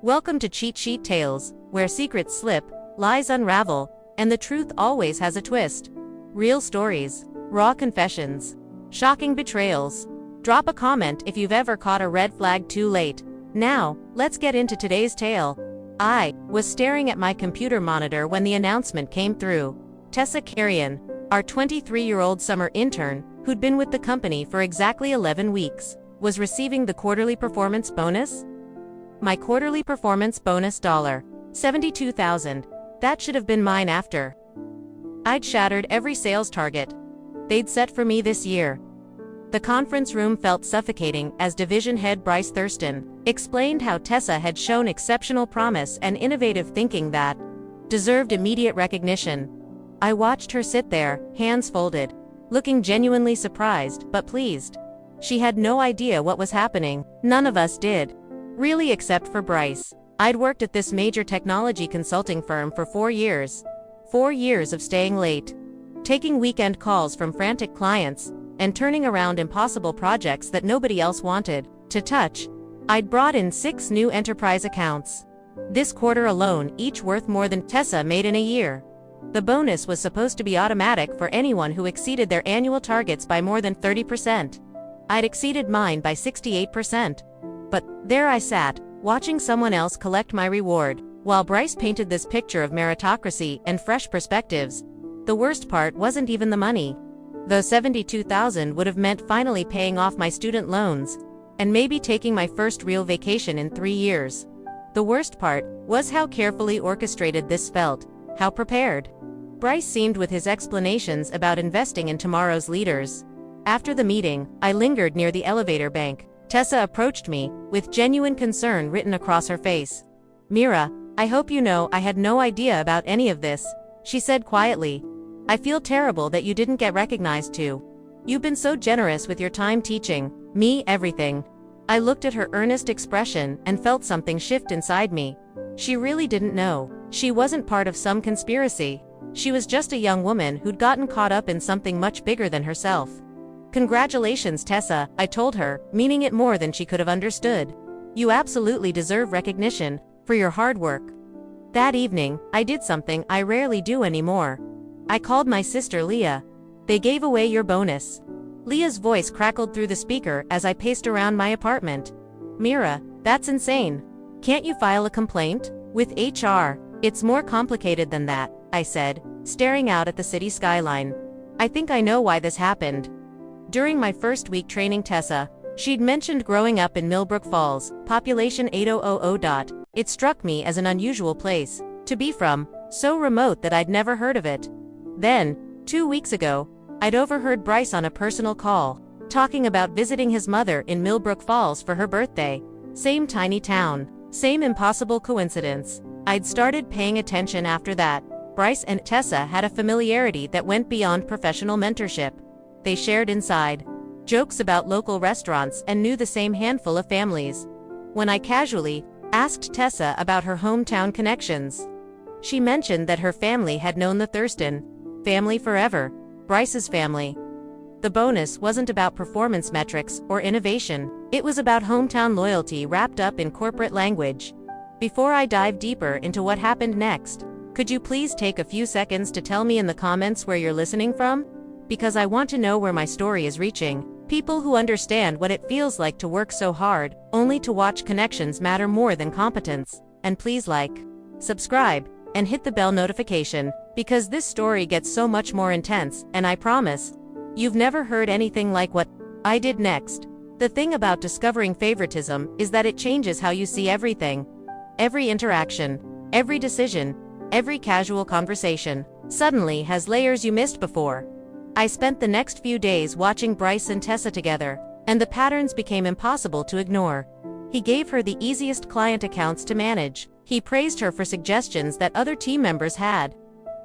Welcome to Cheat Sheet Tales, where secrets slip, lies unravel, and the truth always has a twist. Real stories, raw confessions, shocking betrayals. Drop a comment if you've ever caught a red flag too late. Now, let's get into today's tale. I was staring at my computer monitor when the announcement came through. Tessa Carrion, our 23-year-old summer intern, who'd been with the company for exactly 11 weeks, was receiving the quarterly performance bonus. My quarterly performance bonus $72,000. That should have been mine after I'd shattered every sales target they'd set for me this year. The conference room felt suffocating as Division Head Bryce Thurston explained how Tessa had shown exceptional promise and innovative thinking that deserved immediate recognition. I watched her sit there, hands folded, looking genuinely surprised but pleased. She had no idea what was happening. None of us did. Really, except for Bryce. I'd worked at this major technology consulting firm for 4 years. 4 years of staying late, taking weekend calls from frantic clients, and turning around impossible projects that nobody else wanted to touch. I'd brought in 6 new enterprise accounts this quarter alone, each worth more than Tessa made in a year. The bonus was supposed to be automatic for anyone who exceeded their annual targets by more than 30%. I'd exceeded mine by 68%. But there I sat, watching someone else collect my reward, while Bryce painted this picture of meritocracy and fresh perspectives. The worst part wasn't even the money. Though $72,000 would have meant finally paying off my student loans, and maybe taking my first real vacation in 3 years. The worst part was how carefully orchestrated this felt, how prepared Bryce seemed with his explanations about investing in tomorrow's leaders. After the meeting, I lingered near the elevator bank. Tessa approached me, with genuine concern written across her face. "Mira, I hope you know I had no idea about any of this," she said quietly. "I feel terrible that you didn't get recognized too. You've been so generous with your time teaching me everything." I looked at her earnest expression and felt something shift inside me. She really didn't know. She wasn't part of some conspiracy. She was just a young woman who'd gotten caught up in something much bigger than herself. "Congratulations, Tessa," I told her, meaning it more than she could have understood. "You absolutely deserve recognition for your hard work." That evening, I did something I rarely do anymore. I called my sister Leah. "They gave away your bonus." Leah's voice crackled through the speaker as I paced around my apartment. "Mira, that's insane. Can't you file a complaint with HR?" "It's more complicated than that," I said, staring out at the city skyline. "I think I know why this happened." During my first week training Tessa, she'd mentioned growing up in Millbrook Falls, population 8000. It struck me as an unusual place to be from, so remote that I'd never heard of it. Then, 2 weeks ago, I'd overheard Bryce on a personal call, talking about visiting his mother in Millbrook Falls for her birthday. Same tiny town, same impossible coincidence. I'd started paying attention after that. Bryce and Tessa had a familiarity that went beyond professional mentorship. They shared inside jokes about local restaurants and knew the same handful of families. When I casually asked Tessa about her hometown connections, she mentioned that her family had known the Thurston family forever, Bryce's family. The bonus wasn't about performance metrics or innovation. It was about hometown loyalty wrapped up in corporate language. Before I dive deeper into what happened next, could you please take a few seconds to tell me in the comments where you're listening from? Because I want to know where my story is reaching people who understand what it feels like to work so hard, only to watch connections matter more than competence. And please like, subscribe, and hit the bell notification, because this story gets so much more intense, and I promise, you've never heard anything like what I did next. The thing about discovering favoritism is that it changes how you see everything. Every interaction, every decision, every casual conversation, suddenly has layers you missed before. I spent the next few days watching Bryce and Tessa together, and the patterns became impossible to ignore. He gave her the easiest client accounts to manage. He praised her for suggestions that other team members had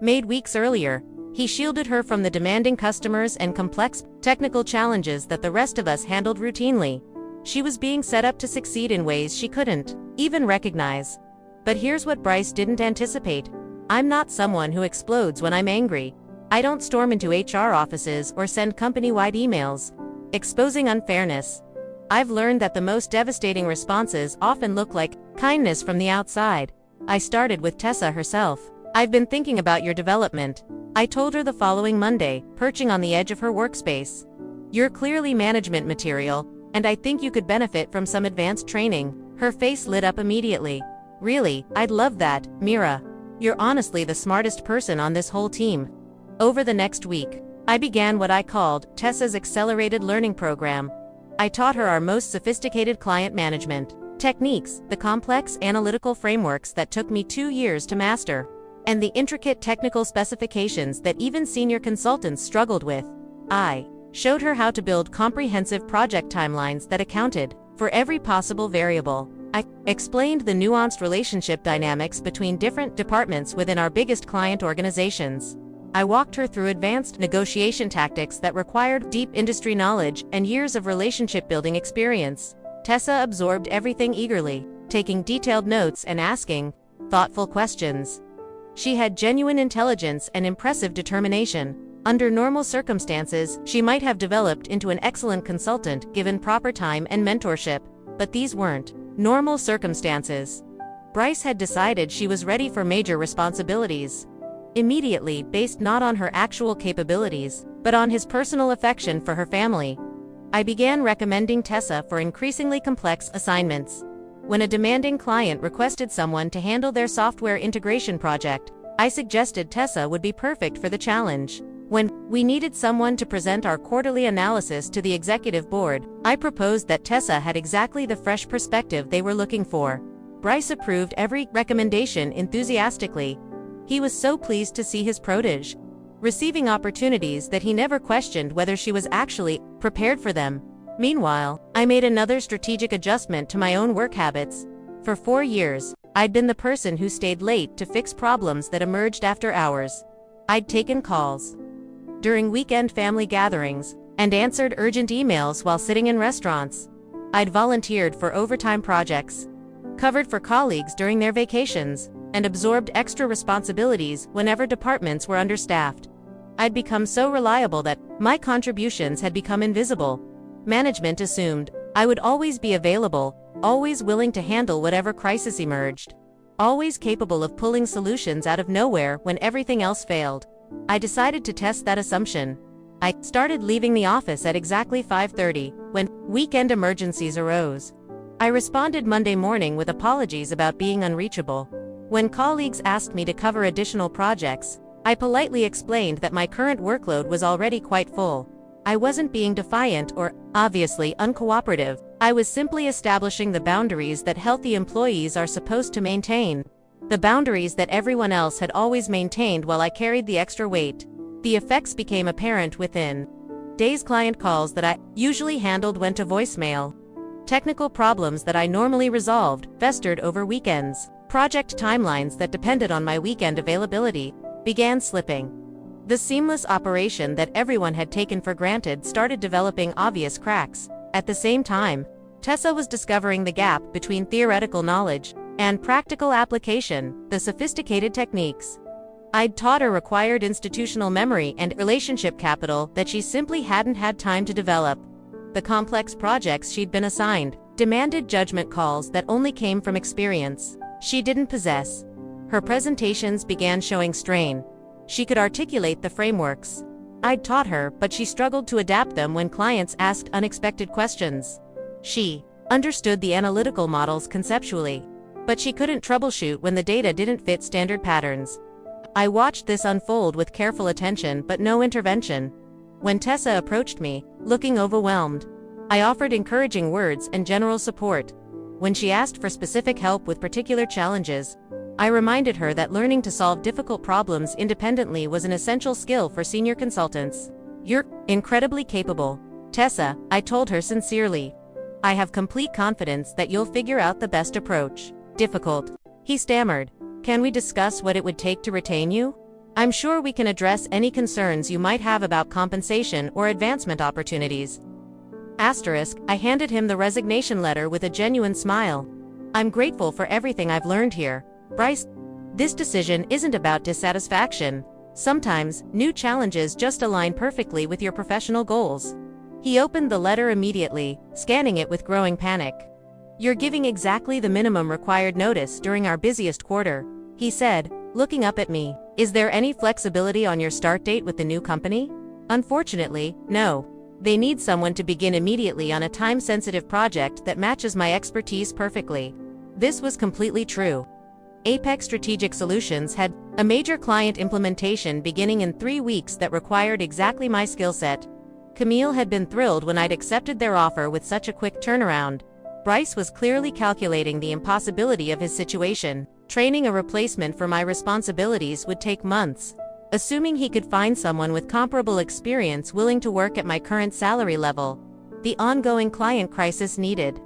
made weeks earlier. He shielded her from the demanding customers and complex technical challenges that the rest of us handled routinely. She was being set up to succeed in ways she couldn't even recognize. But here's what Bryce didn't anticipate. I'm not someone who explodes when I'm angry. I don't storm into HR offices or send company-wide emails exposing unfairness. I've learned that the most devastating responses often look like Kindness from the outside. I started with Tessa herself. I've been thinking about your development. I told her the following Monday, perching on the edge of her workspace. You're clearly management material, and I think you could benefit from some advanced training. Her face lit up immediately. Really, I'd love that, Mira. You're honestly the smartest person on this whole team. Over the next week, I began what I called Tessa's Accelerated Learning Program. I taught her our most sophisticated client management techniques, the complex analytical frameworks that took me 2 years to master, and the intricate technical specifications that even senior consultants struggled with. I showed her how to build comprehensive project timelines that accounted for every possible variable. I explained the nuanced relationship dynamics between different departments within our biggest client organizations. I walked her through advanced negotiation tactics that required deep industry knowledge and years of relationship-building experience. Tessa absorbed everything eagerly, taking detailed notes and asking thoughtful questions. She had genuine intelligence and impressive determination. Under normal circumstances, she might have developed into an excellent consultant given proper time and mentorship, but these weren't normal circumstances. Bryce had decided she was ready for major responsibilities. Immediately, based not on her actual capabilities, but on his personal affection for her family. I began recommending Tessa for increasingly complex assignments. When a demanding client requested someone to handle their software integration project, I suggested Tessa would be perfect for the challenge. When we needed someone to present our quarterly analysis to the executive board, I proposed that Tessa had exactly the fresh perspective they were looking for. Bryce approved every recommendation enthusiastically. He was so pleased to see his protege receiving opportunities that he never questioned whether she was actually prepared for them. Meanwhile, I made another strategic adjustment to my own work habits. For 4 years, I'd been the person who stayed late to fix problems that emerged after hours. I'd taken calls during weekend family gatherings and answered urgent emails while sitting in restaurants. I'd volunteered for overtime projects, covered for colleagues during their vacations, and absorbed extra responsibilities whenever departments were understaffed. I'd become so reliable that my contributions had become invisible. Management assumed I would always be available, always willing to handle whatever crisis emerged, always capable of pulling solutions out of nowhere when everything else failed. I decided to test that assumption. I started leaving the office at exactly 5:30 when weekend emergencies arose. I responded Monday morning with apologies about being unreachable. When colleagues asked me to cover additional projects, I politely explained that my current workload was already quite full. I wasn't being defiant or, obviously, uncooperative. I was simply establishing the boundaries that healthy employees are supposed to maintain. The boundaries that everyone else had always maintained while I carried the extra weight. The effects became apparent within days. Client calls that I usually handled went to voicemail. Technical problems that I normally resolved festered over weekends. Project timelines that depended on my weekend availability began slipping. The seamless operation that everyone had taken for granted started developing obvious cracks. At the same time, Tessa was discovering the gap between theoretical knowledge and practical application, the sophisticated techniques I'd taught her required institutional memory and relationship capital that she simply hadn't had time to develop. The complex projects she'd been assigned demanded judgment calls that only came from experience she didn't possess. Her presentations began showing strain. She could articulate the frameworks I'd taught her, but she struggled to adapt them when clients asked unexpected questions. She understood the analytical models conceptually, but she couldn't troubleshoot when the data didn't fit standard patterns. I watched this unfold with careful attention but no intervention. When Tessa approached me, looking overwhelmed, I offered encouraging words and general support. When she asked for specific help with particular challenges, I reminded her that learning to solve difficult problems independently was an essential skill for senior consultants. "You're incredibly capable, Tessa," I told her sincerely. "I have complete confidence that you'll figure out the best approach." "Difficult," he stammered. "Can we discuss what it would take to retain you? I'm sure we can address any concerns you might have about compensation or advancement opportunities." I handed him the resignation letter with a genuine smile. "I'm grateful for everything I've learned here, Bryce. This decision isn't about dissatisfaction. Sometimes, new challenges just align perfectly with your professional goals." He opened the letter immediately, scanning it with growing panic. You're giving exactly the minimum required notice during our busiest quarter, he said, looking up at me. Is there any flexibility on your start date with the new company? Unfortunately, no. They need someone to begin immediately on a time-sensitive project that matches my expertise perfectly. This was completely true. Apex Strategic Solutions had a major client implementation beginning in 3 weeks that required exactly my skill set. Camille had been thrilled when I'd accepted their offer with such a quick turnaround. Bryce was clearly calculating the impossibility of his situation. Training a replacement for my responsibilities would take months. Assuming he could find someone with comparable experience willing to work at my current salary level, the ongoing client crisis needed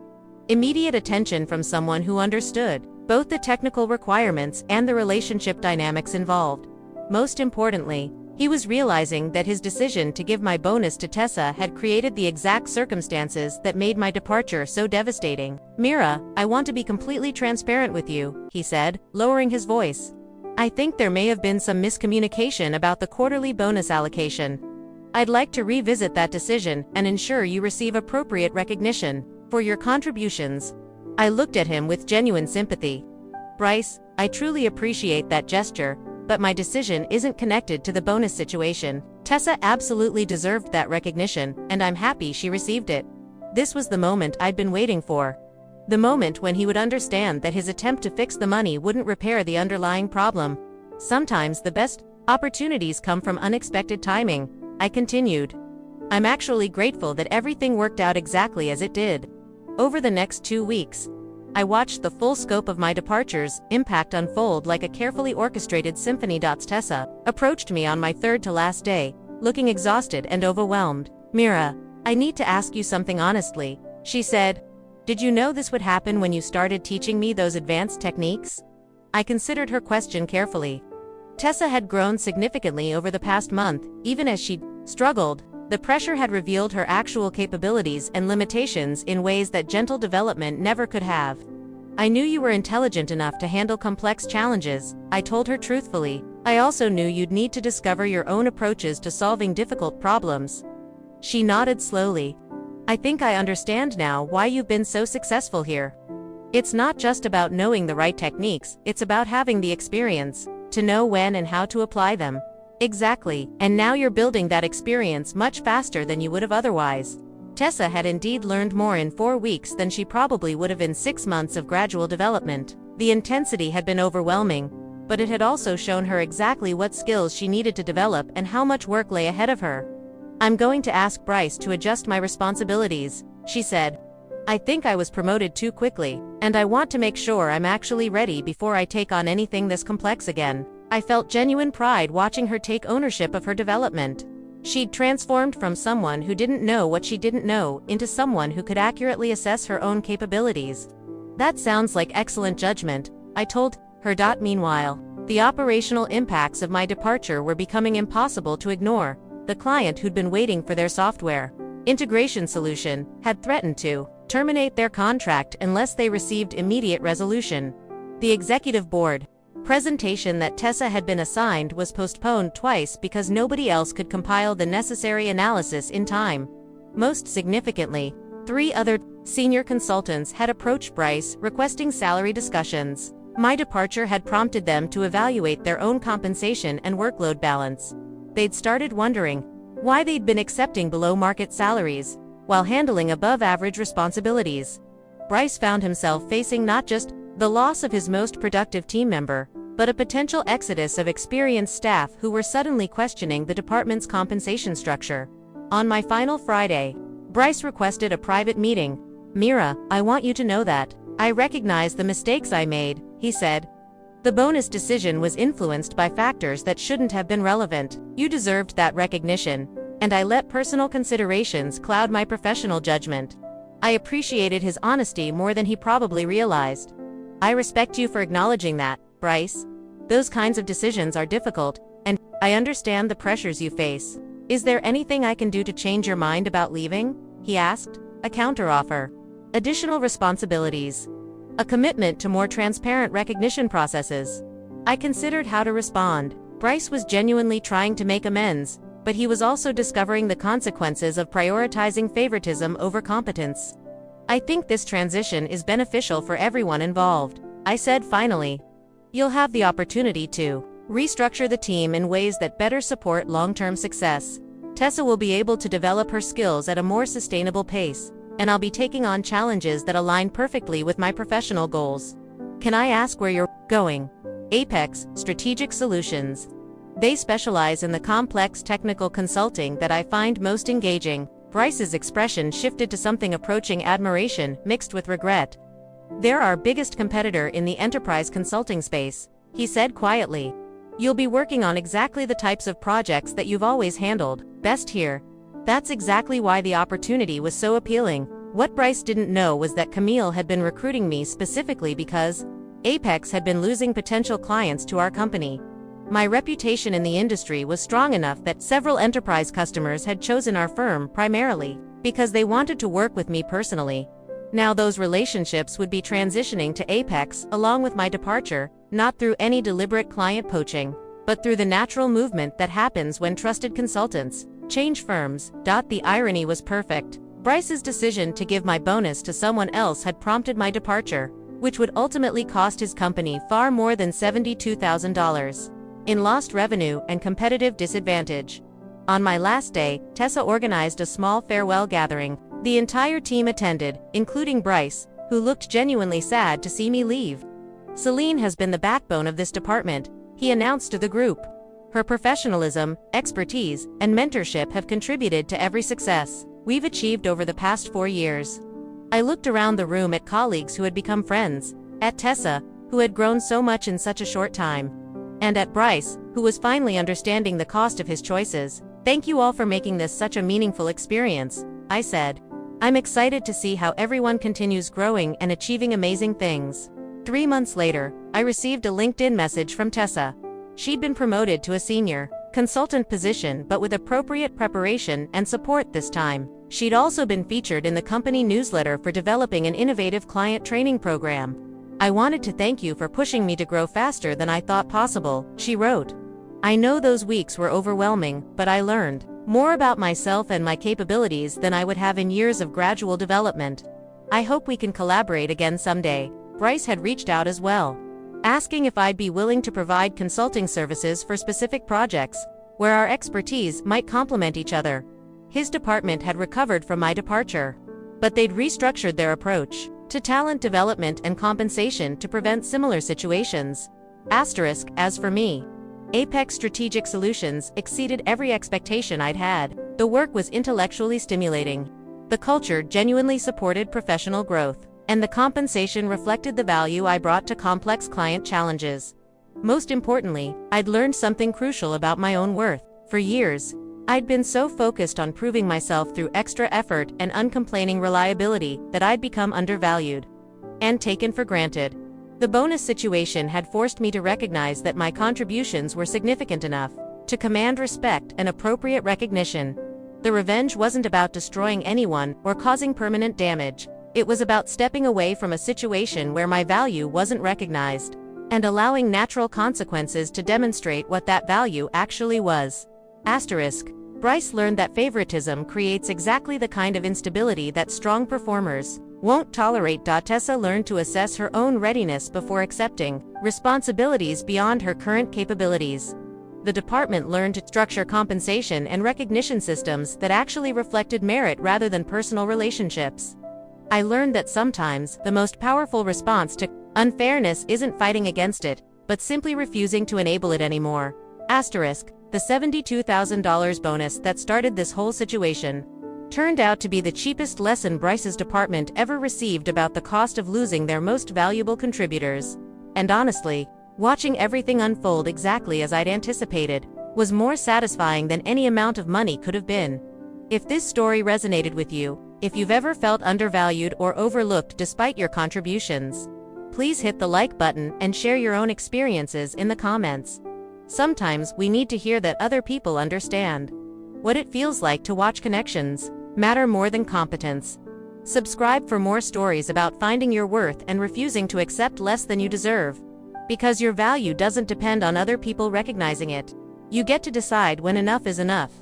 immediate attention from someone who understood both the technical requirements and the relationship dynamics involved. Most importantly, he was realizing that his decision to give my bonus to Tessa had created the exact circumstances that made my departure so devastating. Mira, I want to be completely transparent with you, he said, lowering his voice. I think there may have been some miscommunication about the quarterly bonus allocation. I'd like to revisit that decision and ensure you receive appropriate recognition for your contributions. I looked at him with genuine sympathy. Bryce, I truly appreciate that gesture, but my decision isn't connected to the bonus situation. Tessa absolutely deserved that recognition, and I'm happy she received it. This was the moment I'd been waiting for. The moment when he would understand that his attempt to fix the money wouldn't repair the underlying problem. Sometimes the best opportunities come from unexpected timing, I continued. I'm actually grateful that everything worked out exactly as it did. Over the next 2 weeks, I watched the full scope of my departure's impact unfold like a carefully orchestrated symphony. Tessa approached me on my third to last day, looking exhausted and overwhelmed. Mira, I need to ask you something honestly, she said. Did you know this would happen when you started teaching me those advanced techniques? I considered her question carefully. Tessa had grown significantly over the past month, even as she struggled. The pressure had revealed her actual capabilities and limitations in ways that gentle development never could have. I knew you were intelligent enough to handle complex challenges, I told her truthfully. I also knew you'd need to discover your own approaches to solving difficult problems. She nodded slowly. I think I understand now why you've been so successful here. It's not just about knowing the right techniques, it's about having the experience to know when and how to apply them. Exactly, and now you're building that experience much faster than you would have otherwise. Tessa had indeed learned more in 4 weeks than she probably would have in 6 months of gradual development. The intensity had been overwhelming, but it had also shown her exactly what skills she needed to develop and how much work lay ahead of her. I'm going to ask Bryce to adjust my responsibilities, she said. I think I was promoted too quickly, and I want to make sure I'm actually ready before I take on anything this complex again. I felt genuine pride watching her take ownership of her development. She'd transformed from someone who didn't know what she didn't know into someone who could accurately assess her own capabilities. That sounds like excellent judgment, I told her. Meanwhile, the operational impacts of my departure were becoming impossible to ignore. The client who'd been waiting for their software integration solution had threatened to terminate their contract unless they received immediate resolution. The executive board presentation that Tessa had been assigned was postponed twice because nobody else could compile the necessary analysis in time. Most significantly, 3 other senior consultants had approached Bryce requesting salary discussions. My departure had prompted them to evaluate their own compensation and workload balance. They'd started wondering why they'd been accepting below-market salaries while handling above-average responsibilities. Bryce found himself facing not just the loss of his most productive team member, but a potential exodus of experienced staff who were suddenly questioning the department's compensation structure. On my final Friday, Bryce requested a private meeting. Mira, I want you to know that I recognize the mistakes I made, he said. The bonus decision was influenced by factors that shouldn't have been relevant. You deserved that recognition, and I let personal considerations cloud my professional judgment. I appreciated his honesty more than he probably realized. I respect you for acknowledging that, Bryce. Those kinds of decisions are difficult, and I understand the pressures you face. Is there anything I can do to change your mind about leaving? He asked. A counteroffer. Additional responsibilities. A commitment to more transparent recognition processes. I considered how to respond. Bryce was genuinely trying to make amends, but he was also discovering the consequences of prioritizing favoritism over competence. I think this transition is beneficial for everyone involved, I said finally. You'll have the opportunity to restructure the team in ways that better support long-term success. Tessa will be able to develop her skills at a more sustainable pace, and I'll be taking on challenges that align perfectly with my professional goals. Can I ask where you're going? Apex Strategic Solutions. They specialize in the complex technical consulting that I find most engaging. Bryce's expression shifted to something approaching admiration mixed with regret. They're our biggest competitor in the enterprise consulting space, he said quietly. You'll be working on exactly the types of projects that you've always handled, best here. That's exactly why the opportunity was so appealing. What Bryce didn't know was that Camille had been recruiting me specifically because Apex had been losing potential clients to our company. My reputation in the industry was strong enough that several enterprise customers had chosen our firm primarily because they wanted to work with me personally. Now those relationships would be transitioning to Apex along with my departure, not through any deliberate client poaching, but through the natural movement that happens when trusted consultants change firms. The irony was perfect. Bryce's decision to give my bonus to someone else had prompted my departure, which would ultimately cost his company far more than $72,000 in lost revenue and competitive disadvantage. On my last day, Tessa organized a small farewell gathering. The entire team attended, including Bryce, who looked genuinely sad to see me leave. Celine has been the backbone of this department, he announced to the group. Her professionalism, expertise, and mentorship have contributed to every success we've achieved over the past 4 years. I looked around the room at colleagues who had become friends, at Tessa, who had grown so much in such a short time, and at Bryce, who was finally understanding the cost of his choices. Thank you all for making this such a meaningful experience, I said. I'm excited to see how everyone continues growing and achieving amazing things. 3 months later, I received a LinkedIn message from Tessa. She'd been promoted to a senior consultant position, but with appropriate preparation and support this time. She'd also been featured in the company newsletter for developing an innovative client training program. I wanted to thank you for pushing me to grow faster than I thought possible, she wrote. I know those weeks were overwhelming, but I learned more about myself and my capabilities than I would have in years of gradual development. I hope we can collaborate again someday. Bryce had reached out as well, asking if I'd be willing to provide consulting services for specific projects, where our expertise might complement each other. His department had recovered from my departure, but they'd restructured their approach to talent development and compensation to prevent similar situations. As for me, Apex Strategic Solutions exceeded every expectation I'd had. The work was intellectually stimulating. The culture genuinely supported professional growth, and the compensation reflected the value I brought to complex client challenges. Most importantly, I'd learned something crucial about my own worth. For years, I'd been so focused on proving myself through extra effort and uncomplaining reliability that I'd become undervalued and taken for granted. The bonus situation had forced me to recognize that my contributions were significant enough to command respect and appropriate recognition. The revenge wasn't about destroying anyone or causing permanent damage. It was about stepping away from a situation where my value wasn't recognized and allowing natural consequences to demonstrate what that value actually was. Bryce learned that favoritism creates exactly the kind of instability that strong performers won't tolerate. Tessa learned to assess her own readiness before accepting responsibilities beyond her current capabilities. The department learned to structure compensation and recognition systems that actually reflected merit rather than personal relationships. I learned that sometimes the most powerful response to unfairness isn't fighting against it, but simply refusing to enable it anymore. The $72,000 bonus that started this whole situation turned out to be the cheapest lesson Bryce's department ever received about the cost of losing their most valuable contributors. And honestly, watching everything unfold exactly as I'd anticipated was more satisfying than any amount of money could have been. If this story resonated with you, if you've ever felt undervalued or overlooked despite your contributions, please hit the like button and share your own experiences in the comments. Sometimes we need to hear that other people understand what it feels like to watch connections matter more than competence. Subscribe for more stories about finding your worth and refusing to accept less than you deserve. Because your value doesn't depend on other people recognizing it. You get to decide when enough is enough.